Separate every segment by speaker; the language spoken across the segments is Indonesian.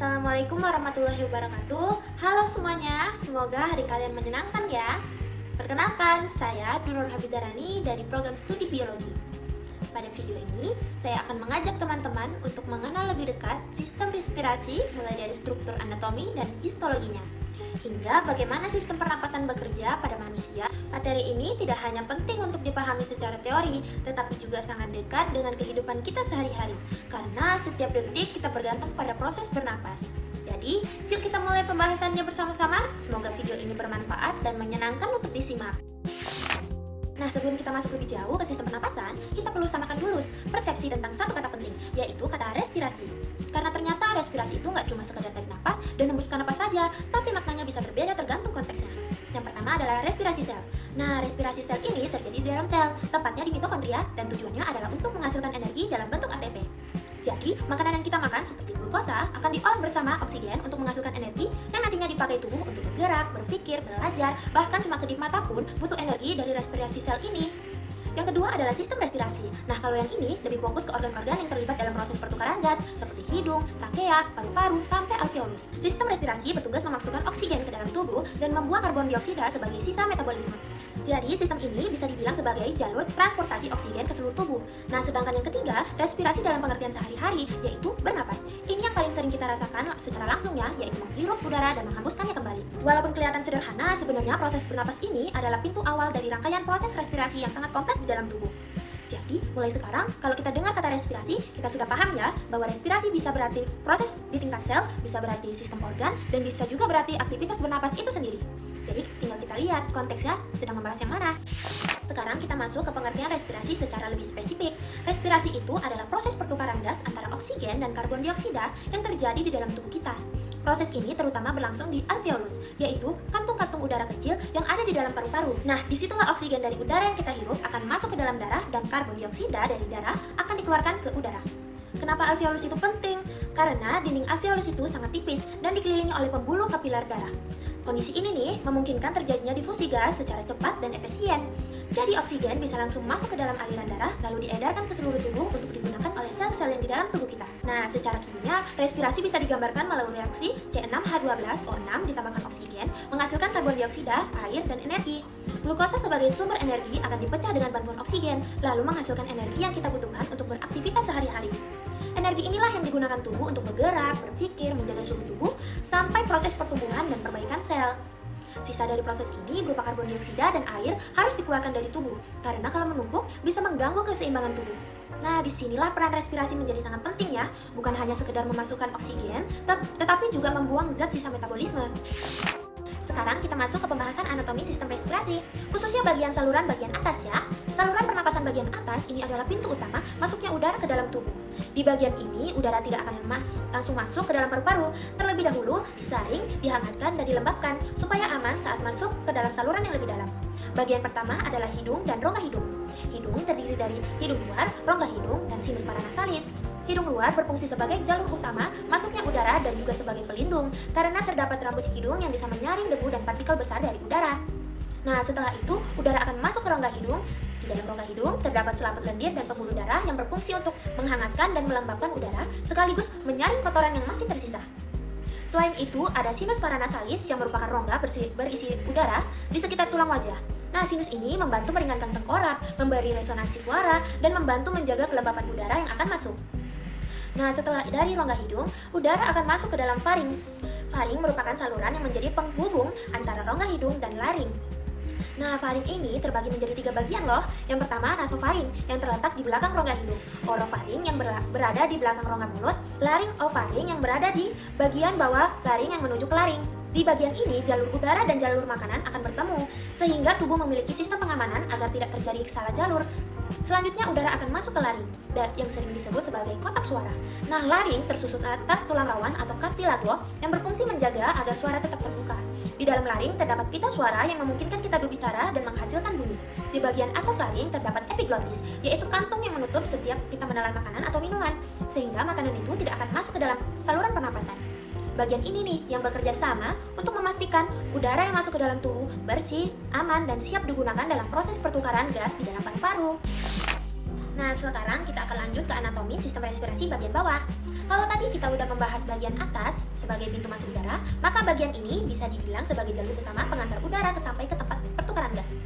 Speaker 1: Assalamualaikum warahmatullahi wabarakatuh. Halo semuanya, semoga hari kalian menyenangkan ya. Perkenalkan, saya Nurul Hafizarani dari program studi biologi. Pada video ini, saya akan mengajak teman-teman untuk mengenal lebih dekat sistem respirasi mulai dari struktur anatomi dan histologinya, hingga bagaimana sistem pernapasan bekerja pada manusia. Materi ini tidak hanya penting untuk dipahami secara teori, tetapi juga sangat dekat dengan kehidupan kita sehari-hari, karena setiap detik kita bergantung pada proses bernapas. Jadi, yuk kita mulai pembahasannya bersama-sama. Semoga video ini bermanfaat dan menyenangkan untuk disimak. Nah, sebelum kita masuk lebih jauh ke sistem pernapasan, kita perlu samakan dulu persepsi tentang satu kata penting, yaitu kata respirasi. Karena ternyata respirasi itu nggak cuma sekedar tarik napas dan hembuskan napas saja, tapi maknanya bisa berbeda tergantung konteksnya. Yang pertama adalah respirasi sel. Nah, respirasi sel ini terjadi di dalam sel, tepatnya di mitokondria, dan tujuannya adalah untuk menghasilkan energi dalam bentuk ATP. Jadi, makanan yang kita makan seperti glukosa akan diolah bersama oksigen untuk menghasilkan energi yang nantinya dipakai tubuh untuk bergerak, berpikir, belajar, bahkan cuma kedip mata pun butuh energi dari respirasi sel ini. Yang kedua adalah sistem respirasi. Nah, kalau yang ini lebih fokus ke organ-organ yang terlibat dalam proses pertukaran gas seperti hidung, trakea, paru-paru, sampai alveolus. Sistem respirasi bertugas memasukkan oksigen ke dalam tubuh dan membuang karbon dioksida sebagai sisa metabolisme. Jadi, sistem ini bisa dibilang sebagai jalur transportasi oksigen ke seluruh tubuh. Nah, sedangkan yang ketiga, respirasi dalam pengertian sehari-hari, yaitu bernapas. Ini yang paling sering kita rasakan secara langsungnya, yaitu menghirup udara dan menghembuskannya kembali. Walaupun kelihatan sederhana, sebenarnya proses bernapas ini adalah pintu awal dari rangkaian proses respirasi yang sangat kompleks di dalam tubuh. Jadi, mulai sekarang, kalau kita dengar kata respirasi, kita sudah paham ya, bahwa respirasi bisa berarti proses di tingkat sel, bisa berarti sistem organ, dan bisa juga berarti aktivitas bernapas itu sendiri. Jadi, tinggal kita lihat konteksnya sedang membahas yang mana. Sekarang kita masuk ke pengertian respirasi secara lebih spesifik. Respirasi itu adalah proses pertukaran gas antara oksigen dan karbon dioksida yang terjadi di dalam tubuh kita. Proses ini terutama berlangsung di alveolus, yaitu kantung-kantung udara kecil yang ada di dalam paru-paru. Nah, disitulah oksigen dari udara yang kita hirup akan masuk ke dalam darah dan karbon dioksida dari darah akan dikeluarkan ke udara. Kenapa alveolus itu penting? Karena dinding alveolus itu sangat tipis dan dikelilingi oleh pembuluh kapiler darah. Kondisi ini nih memungkinkan terjadinya difusi gas secara cepat dan efisien. Jadi oksigen bisa langsung masuk ke dalam aliran darah lalu diedarkan ke seluruh tubuh untuk digunakan oleh sel-sel yang di dalam tubuh kita. Nah, secara kimia, respirasi bisa digambarkan melalui reaksi C6H12O6 ditambahkan oksigen menghasilkan karbon dioksida, air, dan energi. Glukosa sebagai sumber energi akan dipecah dengan bantuan oksigen lalu menghasilkan energi yang kita butuhkan untuk beraktivitas sehari-hari. Energi inilah yang digunakan tubuh untuk bergerak, berpikir, menjaga suhu tubuh, sampai proses pertumbuhan dan perbaikan sel. Sisa dari proses ini berupa karbon dioksida dan air harus dikeluarkan dari tubuh, karena kalau menumpuk bisa mengganggu keseimbangan tubuh. Nah, disinilah peran respirasi menjadi sangat penting ya, bukan hanya sekedar memasukkan oksigen, tetapi juga membuang zat sisa metabolisme. Sekarang kita masuk ke pembahasan anatomi sistem respirasi, khususnya bagian saluran bagian atas ya. Saluran pernapasan bagian atas ini adalah pintu utama masuknya udara ke dalam tubuh. Di bagian ini, udara tidak akan langsung masuk ke dalam paru-paru. Terlebih dahulu, disaring, dihangatkan, dan dilembabkan supaya aman saat masuk ke dalam saluran yang lebih dalam. Bagian pertama adalah hidung dan rongga hidung. Hidung terdiri dari hidung luar, rongga hidung, dan sinus paranasalis. Hidung luar berfungsi sebagai jalur utama masuknya udara dan juga sebagai pelindung karena terdapat rambut hidung yang bisa menyaring debu dan partikel besar dari udara. Nah, setelah itu, udara akan masuk ke rongga hidung. Di dalam rongga hidung terdapat selaput lendir dan pembuluh darah yang berfungsi untuk menghangatkan dan melembabkan udara sekaligus menyaring kotoran yang masih tersisa. Selain itu, ada sinus paranasalis yang merupakan rongga berisi udara di sekitar tulang wajah. Nah, sinus ini membantu meringankan tengkorak, memberi resonansi suara, dan membantu menjaga kelembapan udara yang akan masuk. Nah, setelah dari rongga hidung, udara akan masuk ke dalam faring. Faring merupakan saluran yang menjadi penghubung antara rongga hidung dan laring. Nah, faring ini terbagi menjadi 3 bagian loh. Yang pertama, nasofaring yang terletak di belakang rongga hidung, orofaring yang berada di belakang rongga mulut, laringofaring yang berada di bagian bawah laring yang menuju ke laring. Di bagian ini, jalur udara dan jalur makanan akan bertemu, sehingga tubuh memiliki sistem pengamanan agar tidak terjadi salah jalur. Selanjutnya, udara akan masuk ke laring, yang sering disebut sebagai kotak suara. Nah, laring tersusun atas tulang rawan atau kartilago yang berfungsi menjaga agar suara tetap terbuka. Di dalam laring terdapat pita suara yang memungkinkan kita berbicara dan menghasilkan bunyi. Di bagian atas laring terdapat epiglotis, yaitu kantung yang menutup setiap kita menelan makanan atau minuman, sehingga makanan itu tidak akan masuk ke dalam saluran pernapasan. Bagian ini nih yang bekerja sama untuk memastikan udara yang masuk ke dalam tubuh bersih, aman, dan siap digunakan dalam proses pertukaran gas di dalam paru-paru. Nah, sekarang kita akan lanjut ke anatomi sistem respirasi bagian bawah. Kalau tadi kita udah membahas bagian atas sebagai pintu masuk udara, maka bagian ini bisa dibilang sebagai jalur utama pengantar udara sampai ke tempat pertukaran gas.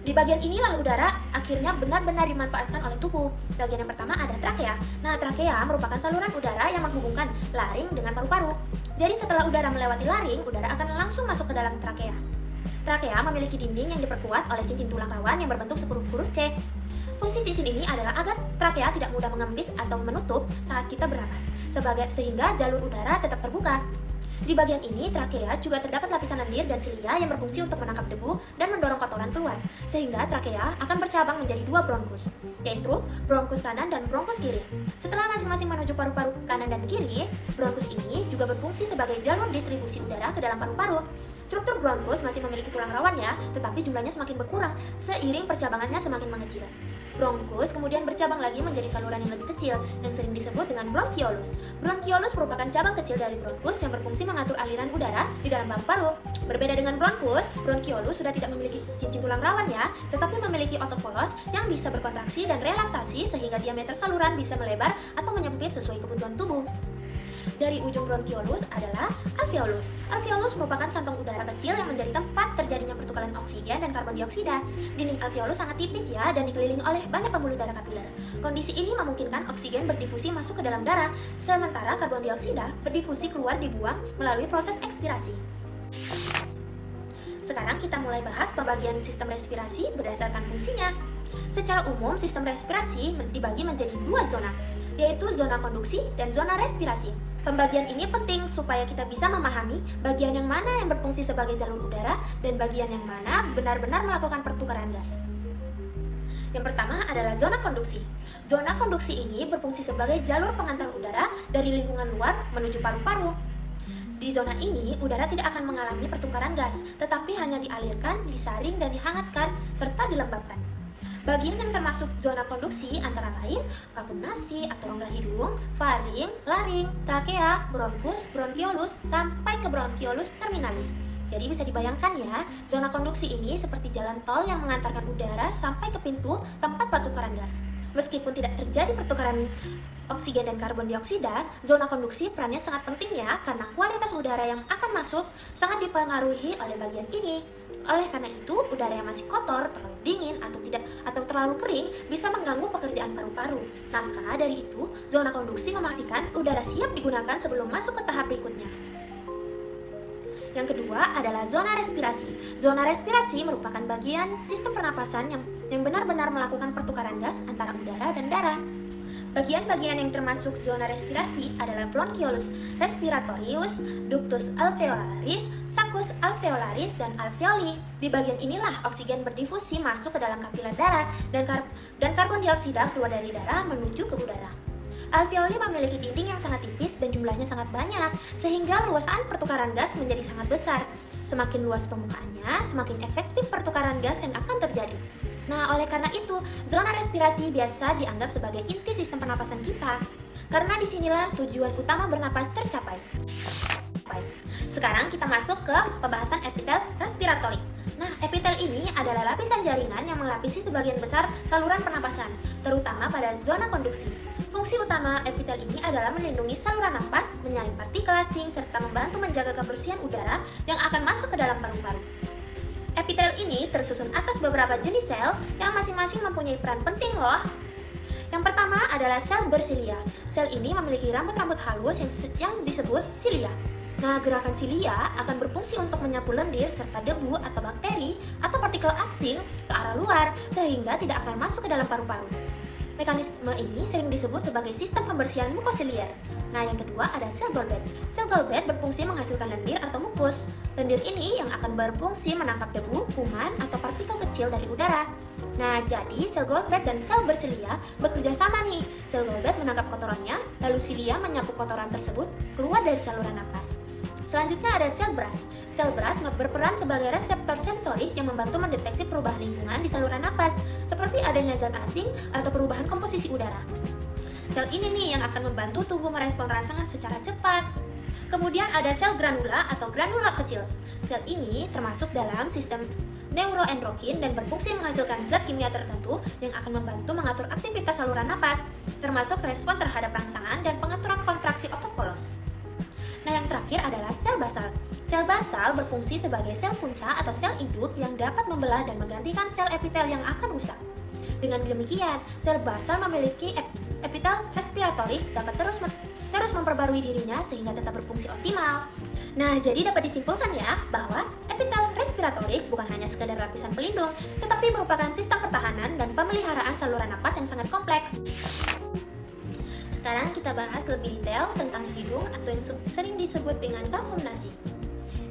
Speaker 1: Di bagian inilah udara akhirnya benar-benar dimanfaatkan oleh tubuh. Bagian yang pertama ada trakea. Nah, trakea merupakan saluran udara yang menghubungkan laring dengan paru-paru. Jadi setelah udara melewati laring, udara akan langsung masuk ke dalam trakea. Trakea memiliki dinding yang diperkuat oleh cincin tulang rawan yang berbentuk huruf C. Fungsi cincin ini adalah agar trakea tidak mudah mengembis atau menutup saat kita bernapas, sehingga jalur udara tetap terbuka. Di bagian ini, trakea juga terdapat lapisan lendir dan silia yang berfungsi untuk menangkap debu dan mendorong kotoran keluar, sehingga trakea akan bercabang menjadi dua bronkus, yaitu bronkus kanan dan bronkus kiri. Setelah masing-masing menuju paru-paru kanan dan kiri, bronkus ini juga berfungsi sebagai jalur distribusi udara ke dalam paru-paru. Struktur bronkus masih memiliki tulang rawan ya, tetapi jumlahnya semakin berkurang seiring percabangannya semakin mengecil. Bronkus kemudian bercabang lagi menjadi saluran yang lebih kecil, yang sering disebut dengan bronkiolus. Bronkiolus merupakan cabang kecil dari bronkus yang berfungsi mengatur aliran udara di dalam paru-paru. Berbeda dengan bronkus, bronkiolus sudah tidak memiliki cincin tulang rawan ya, tetapi memiliki otot poros yang bisa berkontraksi dan relaksasi sehingga diameter saluran bisa melebar atau menyempit sesuai kebutuhan tubuh. Dari ujung bronkiolus adalah alveolus. Alveolus merupakan kantong udara kecil yang menjadi tempat terjadinya pertukaran oksigen dan karbon dioksida. Dinding alveolus sangat tipis ya dan dikelilingi oleh banyak pembuluh darah kapiler. Kondisi ini memungkinkan oksigen berdifusi masuk ke dalam darah, sementara karbon dioksida berdifusi keluar dibuang melalui proses ekspirasi. Sekarang kita mulai bahas pembagian sistem respirasi berdasarkan fungsinya. Secara umum, sistem respirasi dibagi menjadi dua zona, yaitu zona konduksi dan zona respirasi. Pembagian ini penting supaya kita bisa memahami bagian yang mana yang berfungsi sebagai jalur udara dan bagian yang mana benar-benar melakukan pertukaran gas. Yang pertama adalah zona konduksi. Zona konduksi ini berfungsi sebagai jalur pengantar udara dari lingkungan luar menuju paru-paru. Di zona ini, udara tidak akan mengalami pertukaran gas, tetapi hanya dialirkan, disaring, dan dihangatkan, serta dilembabkan. Bagian yang termasuk zona konduksi antara lain kapung nasi atau rongga hidung, faring, laring, trakea, bronkus, bronkiolus, sampai ke bronkiolus terminalis. Jadi bisa dibayangkan ya, zona konduksi ini seperti jalan tol yang mengantarkan udara sampai ke pintu tempat pertukaran gas. Meskipun tidak terjadi pertukaran oksigen dan karbon dioksida, zona konduksi perannya sangat penting ya, karena kualitas udara yang akan masuk sangat dipengaruhi oleh bagian ini. Oleh karena itu, udara yang masih kotor, terlalu dingin, atau terlalu kering bisa mengganggu pekerjaan paru-paru. Maka dari itu, zona konduksi memastikan udara siap digunakan sebelum masuk ke tahap berikutnya. Yang kedua adalah zona respirasi. Zona respirasi merupakan bagian sistem pernapasan yang benar-benar melakukan pertukaran gas antara udara dan darah. Bagian-bagian yang termasuk zona respirasi adalah bronkiolus respiratorius, ductus alveolaris, saccus alveolaris, dan alveoli. Di bagian inilah oksigen berdifusi masuk ke dalam kapiler darah dan karbon dioksida keluar dari darah menuju ke udara. Alveoli memiliki dinding yang sangat tipis dan jumlahnya sangat banyak, sehingga luasan pertukaran gas menjadi sangat besar. Semakin luas permukaannya, semakin efektif pertukaran gas yang akan terjadi. Nah, oleh karena itu, zona respirasi biasa dianggap sebagai inti sistem pernapasan kita, karena disinilah tujuan utama bernapas tercapai. Sekarang kita masuk ke pembahasan epitel respiratori. Nah, epitel ini adalah lapisan jaringan yang melapisi sebagian besar saluran pernapasan, terutama pada zona konduksi. Fungsi utama epitel ini adalah melindungi saluran napas, menyaring partikel asing, serta membantu menjaga kebersihan udara yang akan masuk ke dalam paru-paru. Epitel ini tersusun atas beberapa jenis sel yang masing-masing mempunyai peran penting loh. Yang pertama adalah sel bersilia. Sel ini memiliki rambut-rambut halus yang disebut silia. Nah, gerakan silia akan berfungsi untuk menyapu lendir serta debu atau bakteri atau partikel asing ke arah luar sehingga tidak akan masuk ke dalam paru-paru. Mekanisme ini sering disebut sebagai sistem pembersihan mukosiliar. Nah, yang kedua ada sel Goldberg. Sel Goldberg berfungsi menghasilkan lendir atau mukus. Lendir ini yang akan berfungsi menangkap debu, kuman, atau partikel kecil dari udara. Nah, jadi sel Goldberg dan sel bersilia bekerja sama nih. Sel Goldberg menangkap kotorannya, lalu silia menyapu kotoran tersebut keluar dari saluran napas. Selanjutnya ada sel Bras. Sel Bras berperan sebagai reseptor sensorik yang membantu mendeteksi perubahan lingkungan di saluran napas, seperti adanya zat asing atau perubahan komposisi udara. Sel ini nih yang akan membantu tubuh merespon rangsangan secara cepat. Kemudian ada sel granula atau granula kecil. Sel ini termasuk dalam sistem neuroendokrin dan berfungsi menghasilkan zat kimia tertentu yang akan membantu mengatur aktivitas saluran napas, termasuk respon terhadap rangsangan dan pengaturan kontraksi otot polos. Nah, yang terakhir adalah sel basal. Sel basal berfungsi sebagai sel punca atau sel induk yang dapat membelah dan menggantikan sel epitel yang akan rusak. Dengan demikian, sel basal memiliki epitel respiratorik dapat terus memperbarui dirinya sehingga tetap berfungsi optimal. Nah, jadi dapat disimpulkan ya bahwa epitel respiratorik bukan hanya sekedar lapisan pelindung, tetapi merupakan sistem pertahanan dan pemeliharaan saluran napas yang sangat kompleks. Sekarang kita bahas lebih detail tentang hidung atau yang sering disebut dengan kafumnasi.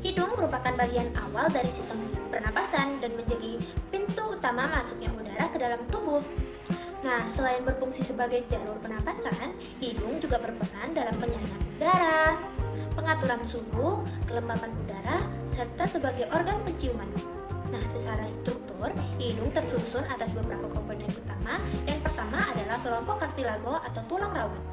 Speaker 1: Hidung merupakan bagian awal dari sistem pernapasan dan menjadi pintu utama masuknya udara ke dalam tubuh. Nah, selain berfungsi sebagai jalur pernapasan, hidung juga berperan dalam penyaringan udara, pengaturan suhu, kelembapan udara, serta sebagai organ penciuman. Nah, secara struktur, hidung tersusun atas beberapa komponen utama. Yang pertama adalah kelompok kartilago atau tulang rawan.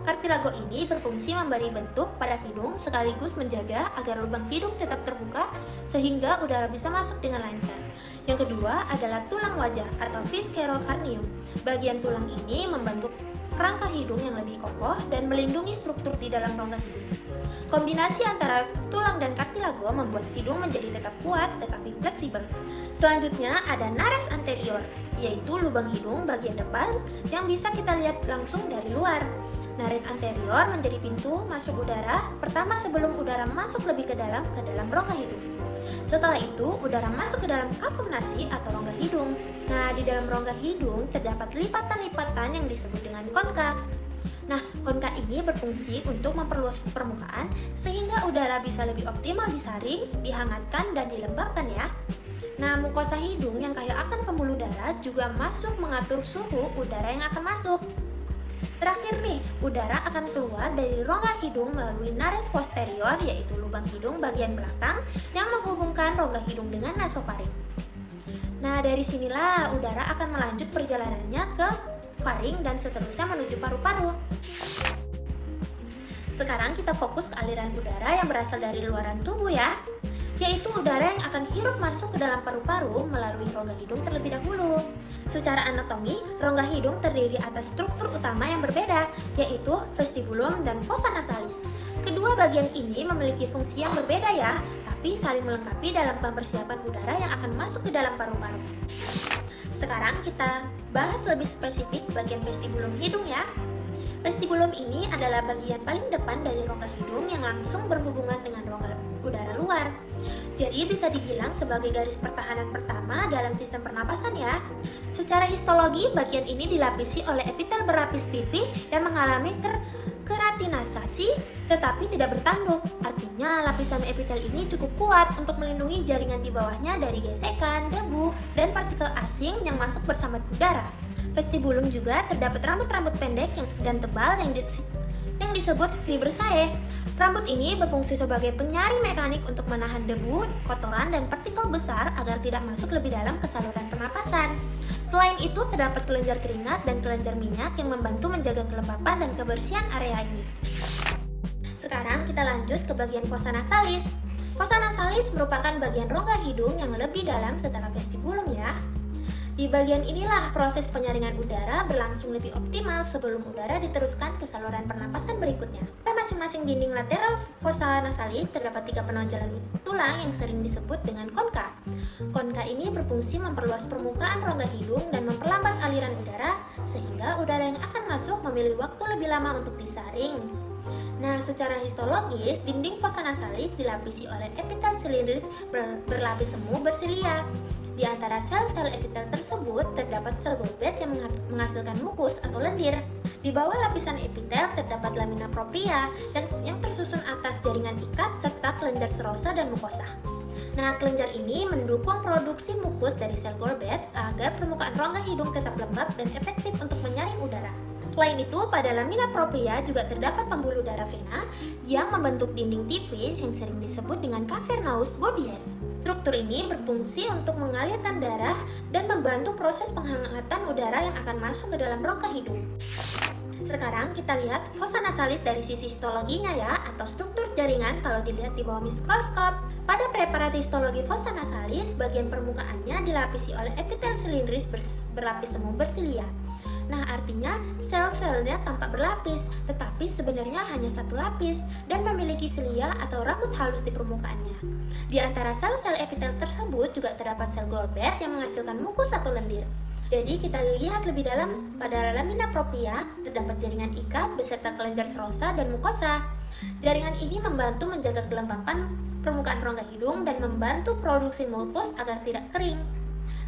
Speaker 1: Kartilago ini berfungsi memberi bentuk pada hidung sekaligus menjaga agar lubang hidung tetap terbuka sehingga udara bisa masuk dengan lancar. Yang kedua adalah tulang wajah atau viscerocarnium. Bagian tulang ini membentuk kerangka hidung yang lebih kokoh dan melindungi struktur di dalam rongga hidung. Kombinasi antara tulang dan kartilago membuat hidung menjadi tetap kuat tetapi fleksibel. Selanjutnya ada nares anterior, yaitu lubang hidung bagian depan yang bisa kita lihat langsung dari luar. Nares anterior menjadi pintu masuk udara pertama sebelum udara masuk lebih ke dalam rongga hidung. Setelah itu, udara masuk ke dalam kafumnasi atau rongga hidung. Nah, di dalam rongga hidung terdapat lipatan-lipatan yang disebut dengan konka. Nah, konka ini berfungsi untuk memperluas permukaan sehingga udara bisa lebih optimal disaring, dihangatkan, dan dilembabkan ya. Nah, mukosa hidung yang kaya akan pembuluh darah juga masuk mengatur suhu udara yang akan masuk. Terakhir nih, udara akan keluar dari rongga hidung melalui nares posterior, yaitu lubang hidung bagian belakang yang menghubungkan rongga hidung dengan nasofaring. Nah, dari sinilah udara akan melanjut perjalanannya ke faring dan seterusnya menuju paru-paru. Sekarang kita fokus ke aliran udara yang berasal dari luaran tubuh ya, yaitu udara yang akan hirup masuk ke dalam paru-paru melalui rongga hidung terlebih dahulu. Secara anatomi, rongga hidung terdiri atas struktur utama yang berbeda, yaitu vestibulum dan fossa nasalis. Kedua bagian ini memiliki fungsi yang berbeda ya, tapi saling melengkapi dalam persiapan udara yang akan masuk ke dalam paru-paru. Sekarang kita bahas lebih spesifik bagian vestibulum hidung ya. Vestibulum ini adalah bagian paling depan dari rongga hidung yang langsung berhubungan dengan rongga udara luar. Jadi bisa dibilang sebagai garis pertahanan pertama dalam sistem pernapasan ya. Secara histologi, bagian ini dilapisi oleh epitel berlapis pipih yang mengalami keratinasasi tetapi tidak bertanduk. Artinya lapisan epitel ini cukup kuat untuk melindungi jaringan di bawahnya dari gesekan, debu, dan partikel asing yang masuk bersama udara. Vestibulum juga terdapat rambut-rambut pendek dan tebal yang disebut fibrsae. Rambut ini berfungsi sebagai penyaring mekanik untuk menahan debu, kotoran, dan partikel besar agar tidak masuk lebih dalam ke saluran pernapasan. Selain itu, terdapat kelenjar keringat dan kelenjar minyak yang membantu menjaga kelembapan dan kebersihan area ini. Sekarang kita lanjut ke bagian fossa nasalis. Fossa nasalis merupakan bagian rongga hidung yang lebih dalam setelah vestibulum ya. Di bagian inilah proses penyaringan udara berlangsung lebih optimal sebelum udara diteruskan ke saluran pernapasan berikutnya. Pada masing-masing dinding lateral fossa nasalis terdapat 3 penonjolan tulang yang sering disebut dengan konka. Konka ini berfungsi memperluas permukaan rongga hidung dan memperlambat aliran udara sehingga udara yang akan masuk memilih waktu lebih lama untuk disaring. Nah, secara histologis, dinding fossa nasalis dilapisi oleh epitel silindris berlapis semu bersilia. Di antara sel-sel epitel tersebut terdapat sel Golbet yang menghasilkan mukus atau lendir. Di bawah lapisan epitel terdapat lamina propria yang tersusun atas jaringan ikat serta kelenjar serosa dan mukosa. Nah, kelenjar ini mendukung produksi mukus dari sel Golbet agar permukaan rongga hidung tetap lembab dan efektif untuk menyaring udara. Selain itu, pada lamina propria juga terdapat pembuluh darah vena yang membentuk dinding tipis yang sering disebut dengan cavernous bodies. Struktur ini berfungsi untuk mengalirkan darah dan membantu proses penghangatan udara yang akan masuk ke dalam rongga hidung. Sekarang kita lihat fossa nasalis dari sisi histologinya ya, atau struktur jaringan kalau dilihat di bawah mikroskop. Pada preparat histologi fossa nasalis, bagian permukaannya dilapisi oleh epitel silindris berlapis semu bersilia. Nah, artinya sel-selnya tampak berlapis, tetapi sebenarnya hanya satu lapis dan memiliki silia atau rambut halus di permukaannya. Di antara sel-sel epitel tersebut juga terdapat sel Goldberg yang menghasilkan mukus atau lendir. Jadi kita lihat lebih dalam, pada lamina propria terdapat jaringan ikat beserta kelenjar serosa dan mukosa. Jaringan ini membantu menjaga kelembapan permukaan rongga hidung dan membantu produksi mukus agar tidak kering.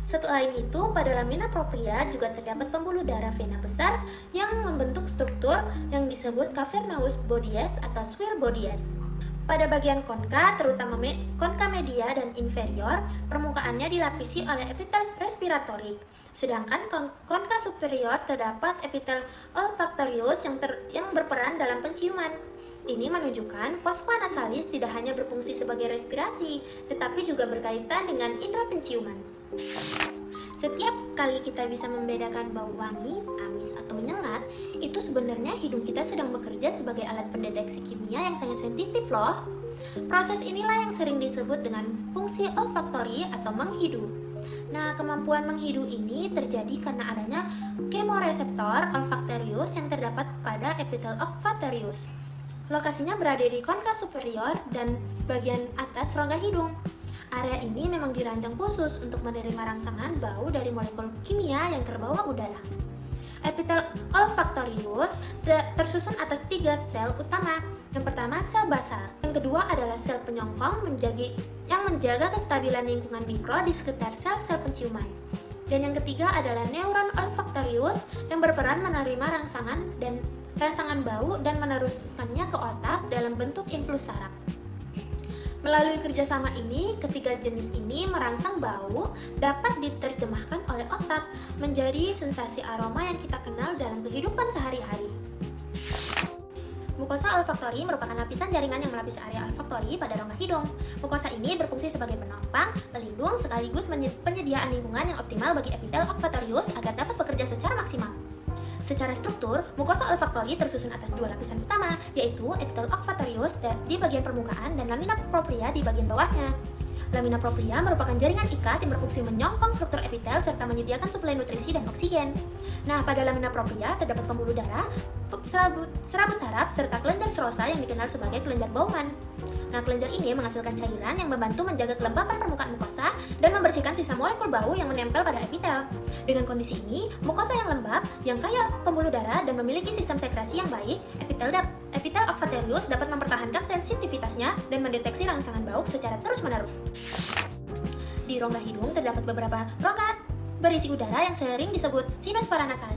Speaker 1: Selain itu, pada lamina propria juga terdapat pembuluh darah vena besar yang membentuk struktur yang disebut cavernous bodies atau swirl bodies. Pada bagian konka, terutama konka media dan inferior, permukaannya dilapisi oleh epitel respiratorik. Sedangkan konka superior terdapat epitel olfactorius yang berperan dalam penciuman. Ini menunjukkan fosfa nasalis tidak hanya berfungsi sebagai respirasi, tetapi juga berkaitan dengan indera penciuman. Setiap kali kita bisa membedakan bau wangi, amis, atau menyengat, itu sebenarnya hidung kita sedang bekerja sebagai alat pendeteksi kimia yang sangat sensitif loh. Proses inilah yang sering disebut dengan fungsi olfaktori atau menghidu. Nah, kemampuan menghidu ini terjadi karena adanya kemoreseptor olfactorius yang terdapat pada epitel olfactorius. Lokasinya berada di konka superior dan bagian atas rongga hidung. Area ini memang dirancang khusus untuk menerima rangsangan bau dari molekul kimia yang terbawa udara. Epitel olfactorius tersusun atas 3 sel utama. Yang pertama sel basal, yang kedua adalah sel penyongkong yang menjaga kestabilan lingkungan mikro di sekitar sel-sel penciuman. Dan yang ketiga adalah neuron olfactorius yang berperan menerima rangsangan bau dan meneruskannya ke otak dalam bentuk influx saraf. Melalui kerjasama ini, ketiga jenis ini merangsang bau dapat diterjemahkan oleh otak menjadi sensasi aroma yang kita kenal dalam kehidupan sehari-hari. Mukosa olfaktori merupakan lapisan jaringan yang melapisi area olfaktori pada rongga hidung. Mukosa ini berfungsi sebagai penopang, pelindung, sekaligus penyediaan lingkungan yang optimal bagi epitel olfactorius agar dapat bekerja secara maksimal. Secara struktur, mukosa olfaktori tersusun atas 2 lapisan utama, yaitu epitel olfactorius di bagian permukaan dan lamina propria di bagian bawahnya. Lamina propria merupakan jaringan ikat yang berfungsi menyongkong struktur epitel serta menyediakan suplai nutrisi dan oksigen. Nah, pada lamina propria terdapat pembuluh darah, serabut saraf, serta kelenjar serosa yang dikenal sebagai kelenjar Bowman. Nah, kelenjar ini menghasilkan cairan yang membantu menjaga kelembapan permukaan mukosa dan membersihkan sisa molekul bau yang menempel pada epitel. Dengan kondisi ini, mukosa yang lembab, yang kaya pembuluh darah dan memiliki sistem sekresi yang baik, epitel olfactorius dapat mempertahankan sensitivitasnya dan mendeteksi rangsangan bau secara terus-menerus. Di rongga hidung terdapat beberapa rongga berisi udara yang sering disebut sinus paranasal.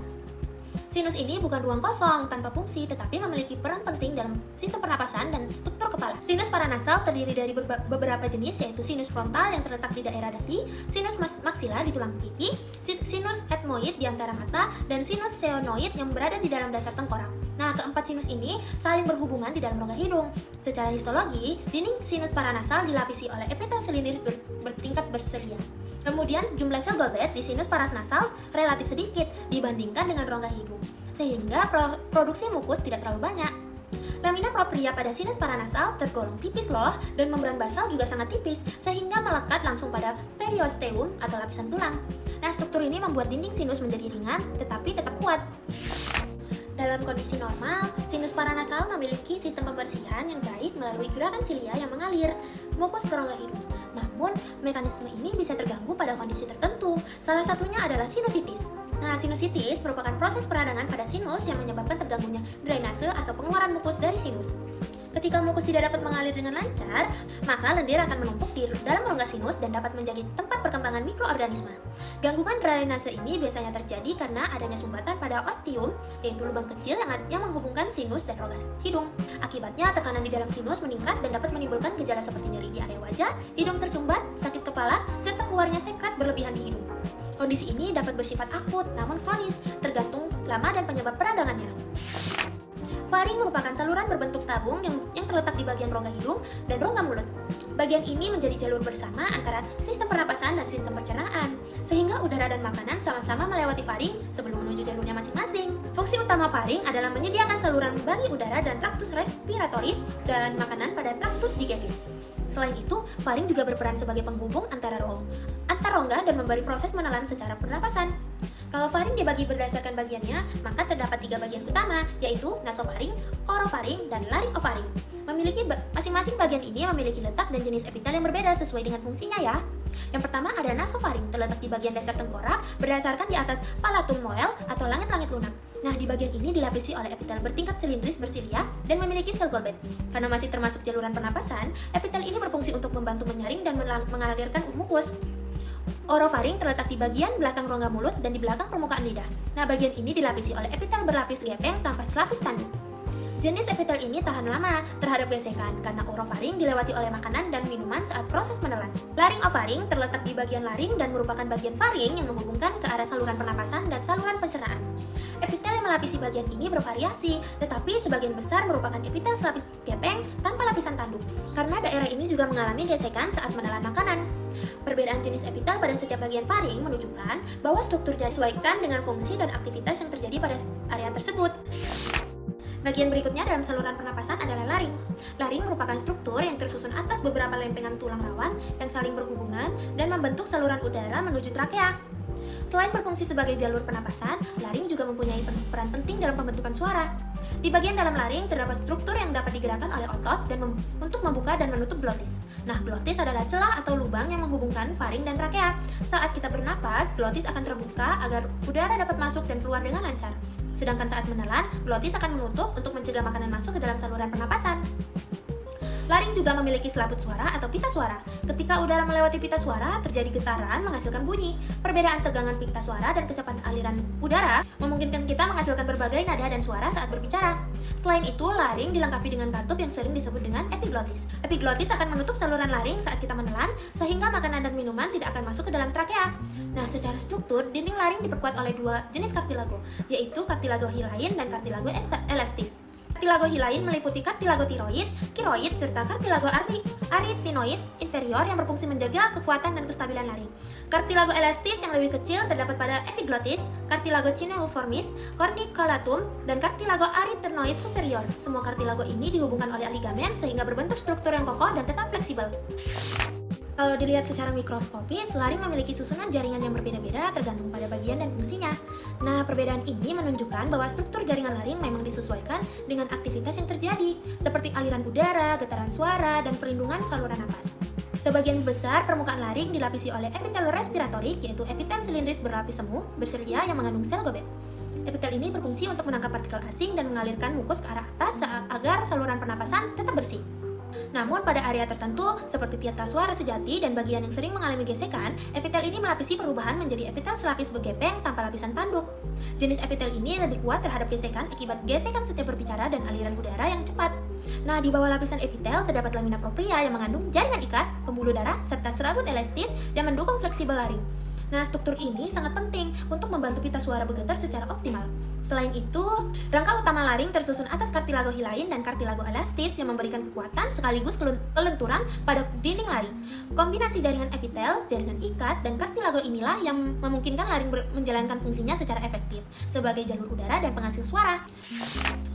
Speaker 1: Sinus ini bukan ruang kosong tanpa fungsi, tetapi memiliki peran penting dalam sistem pernapasan dan struktur kepala. Sinus paranasal terdiri dari beberapa jenis, yaitu sinus frontal yang terletak di daerah dahi, sinus maksila di tulang pipi, sinus etmoid di antara mata, dan sinus sphenoid yang berada di dalam dasar tengkorak. Nah, keempat sinus ini saling berhubungan di dalam rongga hidung. Secara histologi, dinding sinus paranasal dilapisi oleh epitel silindris bertingkat berselia. Kemudian jumlah sel Goldberg di sinus paranasal relatif sedikit dibandingkan dengan rongga hidung, sehingga produksi mukus tidak terlalu banyak. Lamina propria pada sinus paranasal tergolong tipis loh, dan membran basal juga sangat tipis, sehingga melekat langsung pada periosteum atau lapisan tulang. Nah, struktur ini membuat dinding sinus menjadi ringan, tetapi tetap kuat. Dalam kondisi normal, sinus paranasal memiliki sistem pembersihan yang baik melalui gerakan silia yang mengalir mukus ke rongga hidung. Namun, mekanisme ini bisa terganggu pada kondisi tertentu. Salah satunya adalah sinusitis. Nah, sinusitis merupakan proses peradangan pada sinus yang menyebabkan terganggunya drainase atau pengeluaran mukus dari sinus. Ketika mukus tidak dapat mengalir dengan lancar, maka lendir akan menumpuk di dalam rongga sinus dan dapat menjadi tempat perkembangan mikroorganisme. Gangguan drainase ini biasanya terjadi karena adanya sumbatan pada ostium, yaitu lubang kecil yang menghubungkan sinus dan rongga hidung. Akibatnya, tekanan di dalam sinus meningkat dan dapat menimbulkan gejala seperti nyeri di area wajah, hidung tersumbat, sakit kepala, serta keluarnya sekret berlebihan di hidung. Kondisi ini dapat bersifat akut namun kronis, tergantung lama dan penyebab peradangannya. Faring merupakan saluran berbentuk tabung yang terletak di bagian rongga hidung dan rongga mulut. Bagian ini menjadi jalur bersama antara sistem pernapasan dan sistem pencernaan, sehingga udara dan makanan sama-sama melewati faring sebelum menuju jalurnya masing-masing. Fungsi utama faring adalah menyediakan saluran bagi udara dan traktus respiratoris dan makanan pada traktus digestif. Selain itu, faring juga berperan sebagai penghubung antar rongga dan memberi proses menelan secara pernapasan. Kalau faring dibagi berdasarkan bagiannya, maka terdapat 3 bagian utama, yaitu nasofaring, orofaring, dan laringofaring. Masing-masing bagian ini memiliki letak dan jenis epitel yang berbeda sesuai dengan fungsinya ya. Yang pertama ada nasofaring, terletak di bagian dasar tengkorak, berdasarkan di atas palatum moel atau langit-langit lunak. Nah, di bagian ini dilapisi oleh epitel bertingkat silindris bersilia dan memiliki sel Golbet. Karena masih termasuk jaluran pernapasan, epitel ini berfungsi untuk membantu menyaring dan mengalirkan mukus. Orofaring terletak di bagian belakang rongga mulut dan di belakang permukaan lidah. Nah, bagian ini dilapisi oleh epitel berlapis gepeng tanpa selapis tanduk. Jenis epitel ini tahan lama terhadap gesekan karena orofaring dilewati oleh makanan dan minuman saat proses menelan. Laringofaring terletak di bagian laring dan merupakan bagian faring yang menghubungkan ke arah saluran pernapasan dan saluran pencernaan. Epitel yang melapisi bagian ini bervariasi, tetapi sebagian besar merupakan epitel selapis gepeng tanpa lapisan tanduk, karena daerah ini juga mengalami gesekan saat menelan makanan. Perbedaan jenis epitel pada setiap bagian faring menunjukkan bahwa struktur disesuaikan dengan fungsi dan aktivitas yang terjadi pada area tersebut. Bagian berikutnya dalam saluran pernapasan adalah laring. Laring merupakan struktur yang tersusun atas beberapa lempengan tulang rawan yang saling berhubungan dan membentuk saluran udara menuju trakea. Selain berfungsi sebagai jalur pernapasan, laring juga mempunyai peran penting dalam pembentukan suara. Di bagian dalam laring terdapat struktur yang dapat digerakkan oleh otot dan untuk membuka dan menutup glotis. Nah, glotis adalah celah atau lubang yang menghubungkan faring dan trakea. Saat kita bernapas, glotis akan terbuka agar udara dapat masuk dan keluar dengan lancar. Sedangkan saat menelan, glotis akan menutup untuk mencegah makanan masuk ke dalam saluran pernapasan. Laring juga memiliki selaput suara atau pita suara. Ketika udara melewati pita suara, terjadi getaran menghasilkan bunyi. Perbedaan tegangan pita suara dan kecepatan aliran udara memungkinkan kita menghasilkan berbagai nada dan suara saat berbicara. Selain itu, laring dilengkapi dengan katup yang sering disebut dengan epiglotis. Epiglotis akan menutup saluran laring saat kita menelan, sehingga makanan dan minuman tidak akan masuk ke dalam trakea. Nah, secara struktur, dinding laring diperkuat oleh 2 jenis kartilago, yaitu kartilago hilain dan kartilago elastis. Kartilago hilain meliputi kartilago tiroid, kiroid, serta kartilago arytenoid inferior yang berfungsi menjaga kekuatan dan kestabilan laring. Kartilago elastis yang lebih kecil terdapat pada epiglotis, kartilago cuneiformis, corniculatum, dan kartilago arytenoid superior. Semua kartilago ini dihubungkan oleh ligamen sehingga berbentuk struktur yang kokoh dan tetap fleksibel. Kalau dilihat secara mikroskopis, laring memiliki susunan jaringan yang berbeda-beda tergantung pada bagian dan fungsinya. Nah, perbedaan ini menunjukkan bahwa struktur jaringan laring memang disesuaikan dengan aktivitas yang terjadi, seperti aliran udara, getaran suara, dan perlindungan saluran napas. Sebagian besar permukaan laring dilapisi oleh epitel respiratorik, yaitu epitel silindris berlapis semu, bersilia yang mengandung sel Golbet. Epitel ini berfungsi untuk menangkap partikel asing dan mengalirkan mukus ke arah atas agar saluran pernapasan tetap bersih. Namun pada area tertentu seperti pita suara sejati dan bagian yang sering mengalami gesekan, epitel ini melapisi perubahan menjadi epitel selapis bergepeng tanpa lapisan tanduk. Jenis epitel ini lebih kuat terhadap gesekan akibat gesekan setiap berbicara dan aliran udara yang cepat. Nah, di bawah lapisan epitel terdapat lamina propria yang mengandung jaringan ikat, pembuluh darah, serta serabut elastis yang mendukung fleksibel laring. Nah, struktur ini sangat penting untuk membantu pita suara bergetar secara optimal. Selain itu, rangka utama laring tersusun atas kartilago hilain dan kartilago elastis yang memberikan kekuatan sekaligus kelenturan pada dinding laring. Kombinasi jaringan epitel, jaringan ikat, dan kartilago inilah yang memungkinkan laring menjalankan fungsinya secara efektif sebagai jalur udara dan penghasil suara.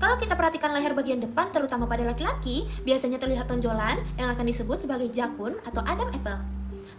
Speaker 1: Kalau kita perhatikan leher bagian depan, terutama pada laki-laki, biasanya terlihat tonjolan yang akan disebut sebagai jakun atau Adam apple.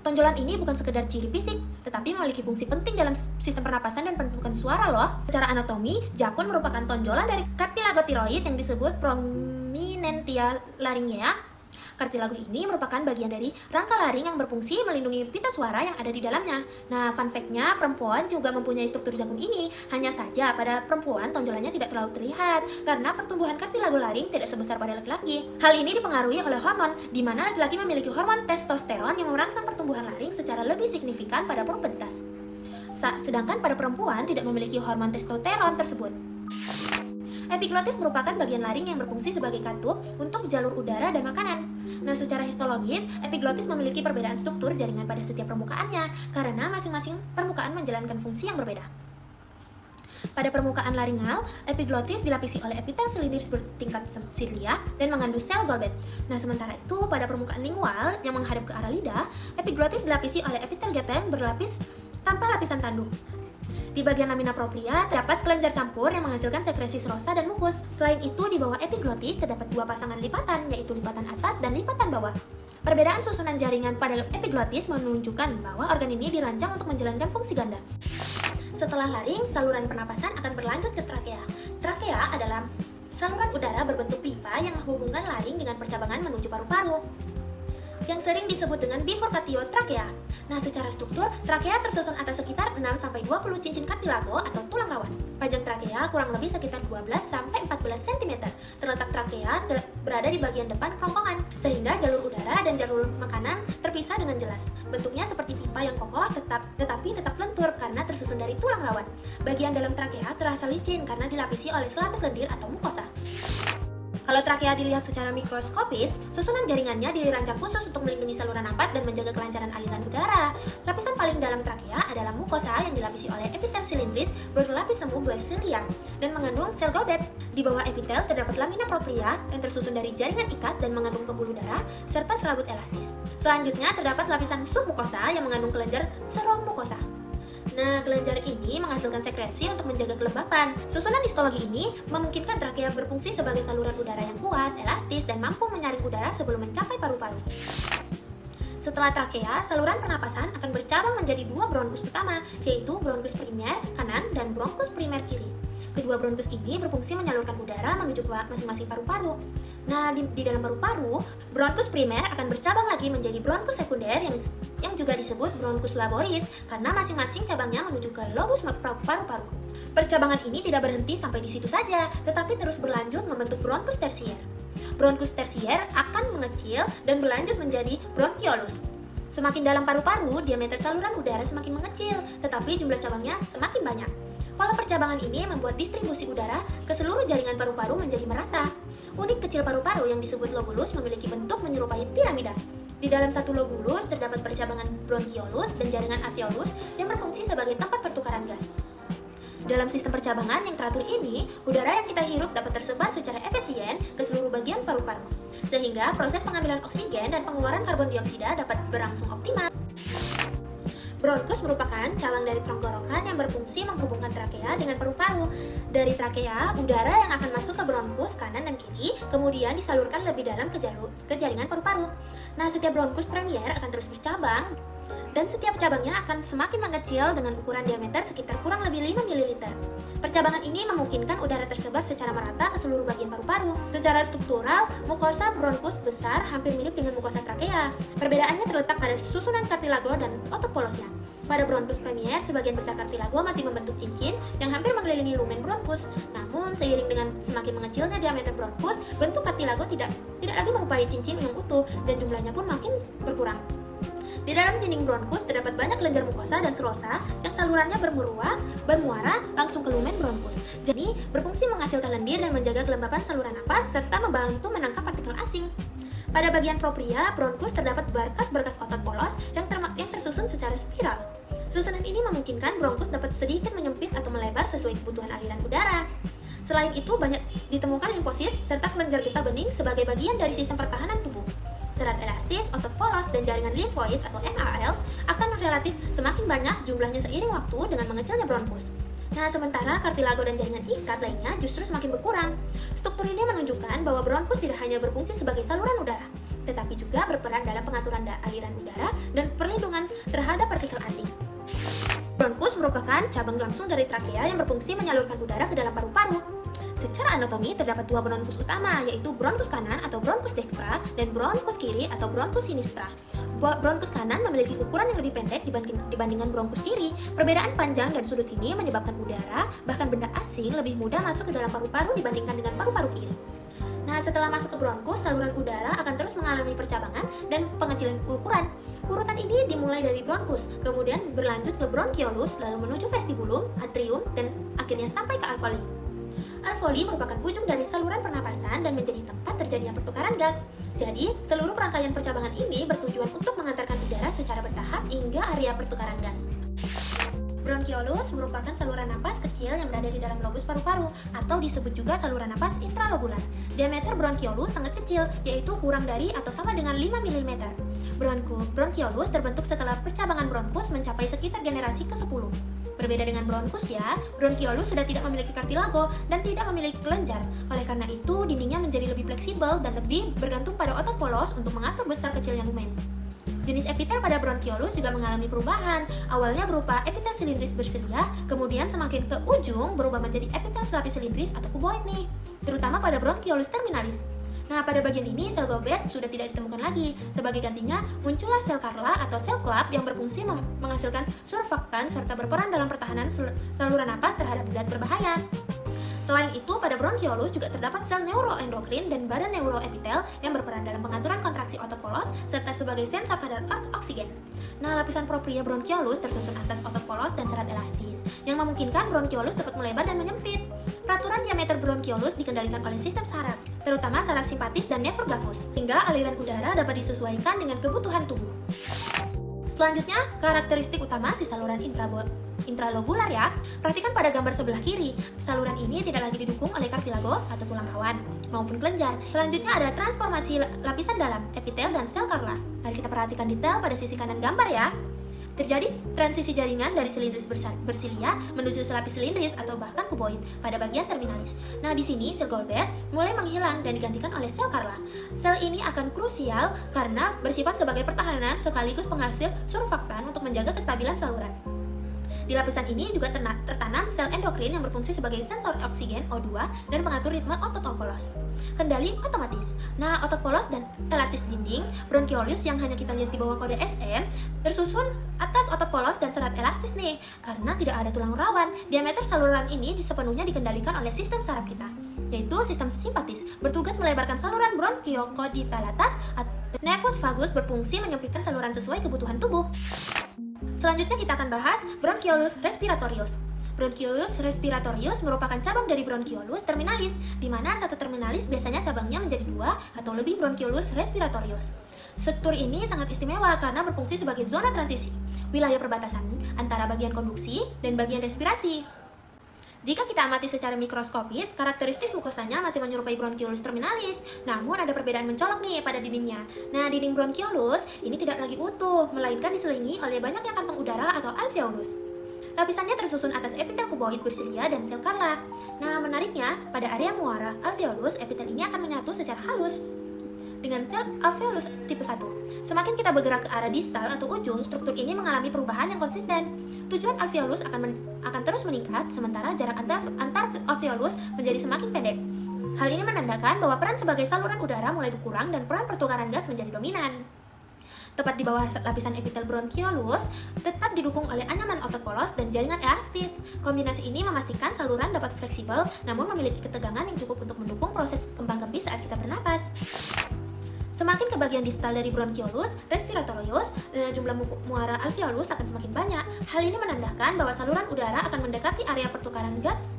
Speaker 1: Tonjolan ini bukan sekedar ciri fisik, tetapi memiliki fungsi penting dalam sistem pernapasan dan pembentukan suara loh. Secara anatomi, jakun merupakan tonjolan dari kartilago tiroid yang disebut prominentia laryngea. Kartilago ini merupakan bagian dari rangka laring yang berfungsi melindungi pita suara yang ada di dalamnya. Nah, fun fact-nya, perempuan juga mempunyai struktur jakun ini. Hanya saja pada perempuan tonjolannya tidak terlalu terlihat karena pertumbuhan kartilago laring tidak sebesar pada laki-laki. Hal ini dipengaruhi oleh hormon, di mana laki-laki memiliki hormon testosteron yang merangsang pertumbuhan laring secara lebih signifikan pada pubertas. Sedangkan pada perempuan tidak memiliki hormon testosteron tersebut. Epiglotis merupakan bagian laring yang berfungsi sebagai katup untuk jalur udara dan makanan. Nah, secara histologis, epiglotis memiliki perbedaan struktur jaringan pada setiap permukaannya karena masing-masing permukaan menjalankan fungsi yang berbeda. Pada permukaan laringal, epiglotis dilapisi oleh epitel silindris bertingkat silia dan mengandung sel Golbet. Nah, sementara itu pada permukaan lingual yang menghadap ke arah lidah, epiglotis dilapisi oleh epitel gepeng berlapis tanpa lapisan tanduk. Di bagian lamina propria terdapat kelenjar campur yang menghasilkan sekresi serosa dan mukus. Selain itu, di bawah epiglotis terdapat dua pasangan lipatan, yaitu lipatan atas dan lipatan bawah. Perbedaan susunan jaringan pada epiglotis menunjukkan bahwa organ ini dirancang untuk menjalankan fungsi ganda. Setelah laring, saluran pernapasan akan berlanjut ke trakea. Trakea adalah saluran udara berbentuk pipa yang menghubungkan laring dengan percabangan menuju paru-paru, yang sering disebut dengan bifurcatio trakea. Nah, secara struktur, trakea tersusun atas sekitar 6-20 cincin kartilago atau tulang rawan. Panjang trakea kurang lebih sekitar 12-14 cm. Terletak trakea berada di bagian depan kerongkongan, sehingga jalur udara dan jalur makanan terpisah dengan jelas. Bentuknya seperti pipa yang kokoh tetapi tetap lentur karena tersusun dari tulang rawan. Bagian dalam trakea terasa licin karena dilapisi oleh selaput lendir atau mukosa. Kalau trakea dilihat secara mikroskopis, susunan jaringannya dirancang khusus untuk melindungi saluran napas dan menjaga kelancaran aliran udara. Lapisan paling dalam trakea adalah mukosa yang dilapisi oleh epitel silindris berlapis semu bersilia dan mengandung sel Golbet. Di bawah epitel terdapat lamina propria yang tersusun dari jaringan ikat dan mengandung pembuluh darah serta selaput elastis. Selanjutnya terdapat lapisan submukosa yang mengandung kelenjar serum mukosa. Nah, kelenjar ini menghasilkan sekresi untuk menjaga kelembapan. Susunan histologi ini memungkinkan trakea berfungsi sebagai saluran udara yang kuat, elastis, dan mampu menyaring udara sebelum mencapai paru-paru. Setelah trakea, saluran pernapasan akan bercabang menjadi dua bronkus utama, yaitu bronkus primer kanan dan bronkus primer kiri. Kedua bronkus ini berfungsi menyalurkan udara menuju ke masing-masing paru-paru. Nah, di dalam paru-paru, bronkus primer akan bercabang lagi menjadi bronkus sekunder yang juga disebut bronkus laboris karena masing-masing cabangnya menuju ke lobus paru-paru. Percabangan ini tidak berhenti sampai di situ saja, tetapi terus berlanjut membentuk bronkus tersier. Bronkus tersier akan mengecil dan berlanjut menjadi bronkiolus. Semakin dalam paru-paru, diameter saluran udara semakin mengecil, tetapi jumlah cabangnya semakin banyak. Pola percabangan ini membuat distribusi udara ke seluruh jaringan paru-paru menjadi merata. Unit kecil paru-paru yang disebut lobulus memiliki bentuk menyerupai piramida. Di dalam satu lobulus terdapat percabangan bronkiolus dan jaringan alveolus yang berfungsi sebagai tempat pertukaran gas. Dalam sistem percabangan yang teratur ini, udara yang kita hirup dapat tersebar secara efisien ke seluruh bagian paru-paru, sehingga proses pengambilan oksigen dan pengeluaran karbon dioksida dapat berlangsung optimal. Bronkus merupakan cabang dari tenggorokan yang berfungsi menghubungkan trakea dengan paru-paru. Dari trakea, udara yang akan masuk ke bronkus kanan dan kiri kemudian disalurkan lebih dalam ke jaringan paru-paru. Nah, setiap bronkus premier akan terus bercabang dan setiap cabangnya akan semakin mengecil dengan ukuran diameter sekitar kurang lebih 5 ml. Percabangan ini memungkinkan udara tersebar secara merata ke seluruh bagian paru-paru. Secara struktural, mukosa bronkus besar hampir mirip dengan mukosa trakea. Perbedaannya terletak pada susunan kartilago dan otot polosnya. Pada bronkus premier, sebagian besar kartilago masih membentuk cincin yang hampir mengelilingi lumen bronkus. Namun, seiring dengan semakin mengecilnya diameter bronkus, bentuk kartilago tidak lagi merupai cincin yang utuh dan jumlahnya pun makin berkurang. Di dalam dinding bronkus terdapat banyak kelenjar mukosa dan serosa yang salurannya bermuara langsung ke lumen bronkus. Jadi, berfungsi menghasilkan lendir dan menjaga kelembapan saluran napas serta membantu menangkap partikel asing. Pada bagian propria, bronkus terdapat berkas-berkas otot polos yang tersusun secara spiral. Susunan ini memungkinkan bronkus dapat sedikit menyempit atau melebar sesuai kebutuhan aliran udara. Selain itu, banyak ditemukan limfosit serta kelenjar getah bening sebagai bagian dari sistem pertahanan tubuh. Serat elastis, otot polos, dan jaringan limfoid atau MAL akan relatif semakin banyak jumlahnya seiring waktu dengan mengecilnya bronkus. Nah, sementara kartilago dan jaringan ikat lainnya justru semakin berkurang. Struktur ini menunjukkan bahwa bronkus tidak hanya berfungsi sebagai saluran udara, tetapi juga berperan dalam pengaturan aliran udara dan perlindungan terhadap partikel asing. Bronkus merupakan cabang langsung dari trakea yang berfungsi menyalurkan udara ke dalam paru-paru. Secara anatomi terdapat dua bronkus utama, yaitu bronkus kanan atau bronkus dextra dan bronkus kiri atau bronkus sinistra. Bronkus kanan memiliki ukuran yang lebih pendek dibandingkan bronkus kiri. Perbedaan panjang dan sudut ini menyebabkan udara, bahkan benda asing, lebih mudah masuk ke dalam paru-paru dibandingkan dengan paru-paru kiri. Nah, setelah masuk ke bronkus, saluran udara akan terus mengalami percabangan dan pengecilan ukuran. Urutan ini dimulai dari bronkus, kemudian berlanjut ke bronkiolus, lalu menuju vestibulum, atrium, dan akhirnya sampai ke alveoli. Alveoli merupakan ujung dari saluran pernapasan dan menjadi tempat terjadinya pertukaran gas. Jadi, seluruh rangkaian percabangan ini bertujuan untuk mengantarkan udara secara bertahap hingga area pertukaran gas. Bronkiolus merupakan saluran napas kecil yang berada di dalam lobus paru-paru atau disebut juga saluran napas intralobular. Diameter bronkiolus sangat kecil, yaitu kurang dari atau sama dengan 5 mm. Bronkiolus terbentuk setelah percabangan bronkus mencapai sekitar generasi ke-10. Berbeda dengan bronkus ya, bronkiolus sudah tidak memiliki kartilago dan tidak memiliki kelenjar. Oleh karena itu, dindingnya menjadi lebih fleksibel dan lebih bergantung pada otot polos untuk mengatur besar kecilnya lumen. Jenis epitel pada bronkiolus juga mengalami perubahan. Awalnya berupa epitel silindris bersilia, kemudian semakin ke ujung berubah menjadi epitel selapis silindris atau kuboid nih, terutama pada bronkiolus terminalis. Nah, pada bagian ini sel goblet sudah tidak ditemukan lagi. Sebagai gantinya, muncullah sel Carla atau sel klap yang berfungsi menghasilkan surfaktan serta berperan dalam pertahanan saluran napas terhadap zat berbahaya. Selain itu, pada bronkiolus juga terdapat sel neuroendokrin dan badan neuroepitel yang berperan dalam pengaturan kontraksi otot polos serta sebagai sensor kadar oksigen. Nah, lapisan propria bronkiolus tersusun atas otot polos dan serat elastis yang memungkinkan bronkiolus dapat melebar dan menyempit. Peraturan diameter bronkiolus dikendalikan oleh sistem saraf, terutama saraf simpatis dan nephrogaphus, hingga aliran udara dapat disesuaikan dengan kebutuhan tubuh. Selanjutnya, karakteristik utama si saluran intralobular ya. Perhatikan pada gambar sebelah kiri, saluran ini tidak lagi didukung oleh kartilago atau tulang rawan maupun kelenjar. Selanjutnya ada transformasi lapisan dalam, epitel dan sel Carla. Mari kita perhatikan detail pada sisi kanan gambar ya. Terjadi transisi jaringan dari silindris bersilia menuju selapis silindris atau bahkan kuboid pada bagian terminalis. Nah, di sini sel Goldberg mulai menghilang dan digantikan oleh sel Carla. Sel ini akan krusial karena bersifat sebagai pertahanan sekaligus penghasil surfaktan untuk menjaga kestabilan saluran. Di lapisan ini juga tertanam sel endokrin yang berfungsi sebagai sensor oksigen O2 dan pengatur ritme otot polos. Kendali otomatis. Nah, otot polos dan elastis dinding bronkiolus yang hanya kita lihat di bawah kode SM tersusun atas otot polos dan serat elastis nih. Karena tidak ada tulang rawan, diameter saluran ini sepenuhnya dikendalikan oleh sistem saraf kita, yaitu sistem simpatis, bertugas melebarkan saluran bronkiokondilatatas atau nervus vagus berfungsi menyempitkan saluran sesuai kebutuhan tubuh. Selanjutnya kita akan bahas bronkiolus respiratorius. Bronkiolus respiratorius merupakan cabang dari bronkiolus terminalis, di mana satu terminalis biasanya cabangnya menjadi 2 atau lebih bronkiolus respiratorius. Struktur ini sangat istimewa karena berfungsi sebagai zona transisi, wilayah perbatasan antara bagian konduksi dan bagian respirasi. Jika kita amati secara mikroskopis, karakteristik mukosanya masih menyerupai bronkiolus terminalis, namun ada perbedaan mencolok nih pada dindingnya. Nah, dinding bronkiolus ini tidak lagi utuh, melainkan diselingi oleh banyaknya kantong udara atau alveolus. Lapisannya tersusun atas epitel kuboid bersilia dan sel Carla. Nah, menariknya, pada area muara alveolus, epitel ini akan menyatu secara halus dengan sel alveolus tipe 1. Semakin kita bergerak ke arah distal atau ujung, struktur ini mengalami perubahan yang konsisten. Tujuan alveolus akan terus meningkat, sementara jarak antar alveolus menjadi semakin pendek. Hal ini menandakan bahwa peran sebagai saluran udara mulai berkurang dan peran pertukaran gas menjadi dominan. Tepat di bawah lapisan epitel bronkiolus tetap didukung oleh anyaman otot polos dan jaringan elastis. Kombinasi ini memastikan saluran dapat fleksibel namun memiliki ketegangan yang cukup untuk mendukung proses kembang kempis saat kita bernapas. Semakin ke bagian distal dari bronkiolus respiratorius, jumlah muara alveolus akan semakin banyak. Hal ini menandakan bahwa saluran udara akan mendekati area pertukaran gas.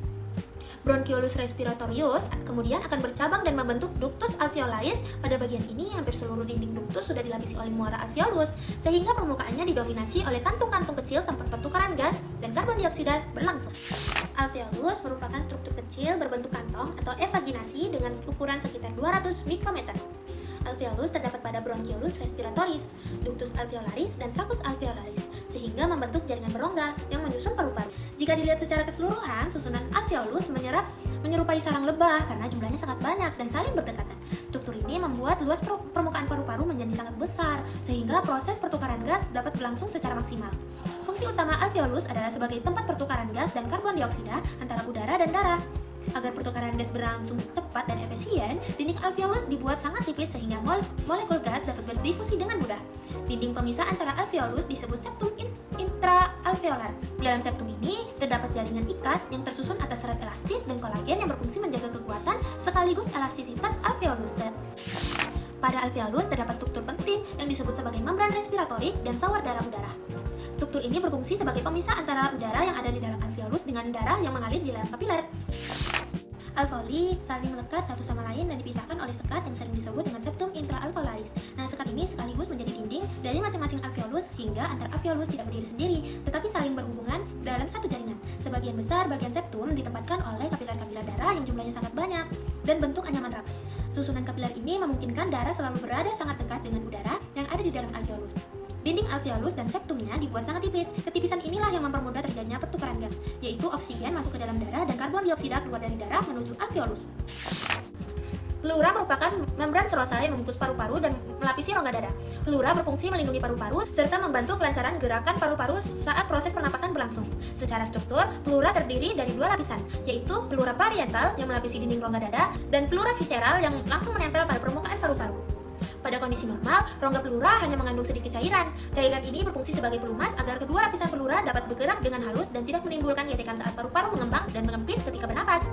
Speaker 1: Bronkiolus respiratorius kemudian akan bercabang dan membentuk ductus alveolaris. Pada bagian ini, hampir seluruh dinding ductus sudah dilapisi oleh muara alveolus, sehingga permukaannya didominasi oleh kantung-kantung kecil tempat pertukaran gas dan karbon dioksida berlangsung. Alveolus merupakan struktur kecil berbentuk kantong atau evaginasi dengan ukuran sekitar 200 mikrometer. Alveolus terdapat pada bronkiolus respiratoris, ductus alveolaris, dan sulcus alveolaris, sehingga membentuk jaringan berongga yang menyusun paru-paru. Jika dilihat secara keseluruhan, susunan alveolus menyerupai sarang lebah karena jumlahnya sangat banyak dan saling berdekatan. Struktur ini membuat luas permukaan paru-paru menjadi sangat besar, sehingga proses pertukaran gas dapat berlangsung secara maksimal. Fungsi utama alveolus adalah sebagai tempat pertukaran gas dan karbon dioksida antara udara dan darah. Agar pertukaran gas berlangsung cepat dan efisien, dinding alveolus dibuat sangat tipis sehingga molekul gas dapat berdifusi dengan mudah. Dinding pemisah antara alveolus disebut septum intraalveolar. Di dalam septum ini terdapat jaringan ikat yang tersusun atas serat elastis dan kolagen yang berfungsi menjaga kekuatan sekaligus elastisitas alveolus. Pada alveolus terdapat struktur penting yang disebut sebagai membran respiratorik dan sawar darah udara. Struktur ini berfungsi sebagai pemisah antara udara yang ada di dalam alveolus dengan darah yang mengalir di dalam kapiler. Alveoli saling melekat satu sama lain dan dipisahkan oleh sekat yang sering disebut dengan septum intraalveolaris. Nah, sekat ini sekaligus menjadi dinding dari masing-masing alveolus hingga antar alveolus tidak berdiri sendiri, tetapi saling berhubungan dalam satu jaringan. Sebagian besar bagian septum ditempatkan oleh kapiler-kapiler darah yang jumlahnya sangat banyak dan bentuk anyaman rapat. Susunan kapiler ini memungkinkan darah selalu berada sangat dekat dengan udara yang ada di dalam alveolus. Dinding alveolus dan septumnya dibuat sangat tipis. Ketipisan inilah yang mempermudah terjadinya pertukaran gas, yaitu oksigen masuk ke dalam darah dan karbon dioksida keluar dari darah menuju alveolus. Pleura merupakan membran selosa yang membungkus paru-paru dan melapisi rongga dada. Pleura berfungsi melindungi paru-paru serta membantu kelancaran gerakan paru-paru saat proses pernapasan berlangsung. Secara struktur, pleura terdiri dari dua lapisan, yaitu pleura parietal yang melapisi dinding rongga dada dan pleura visceral yang langsung menempel pada permukaan paru-paru. Pada kondisi normal, rongga pleura hanya mengandung sedikit cairan. Cairan ini berfungsi sebagai pelumas agar kedua lapisan pleura dapat bergerak dengan halus dan tidak menimbulkan gesekan saat paru-paru mengembang dan mengempis ketika bernapas.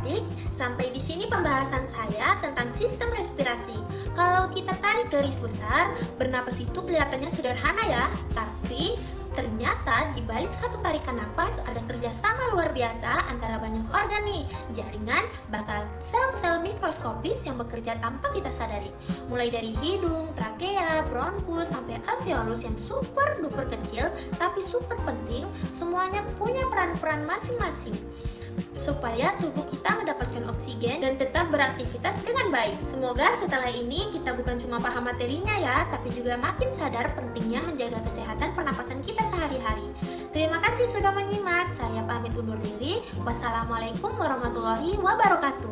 Speaker 1: Baik, sampai di sini pembahasan saya tentang sistem respirasi. Kalau kita tarik garis besar, bernapas itu kelihatannya sederhana ya, tapi ternyata di balik satu tarikan napas ada kerjasama luar biasa antara banyak organ nih, jaringan, bahkan sel-sel mikroskopis yang bekerja tanpa kita sadari. Mulai dari hidung, trakea, bronkus, sampai alveolus yang super duper kecil tapi super penting, semuanya punya peran-peran masing-masing supaya tubuh kita mendapatkan oksigen dan tetap beraktivitas dengan baik. Semoga setelah ini kita bukan cuma paham materinya ya, tapi juga makin sadar pentingnya menjaga kesehatan pernapasan kita sehari-hari. Terima kasih sudah menyimak. Saya pamit undur diri. Wassalamualaikum warahmatullahi wabarakatuh.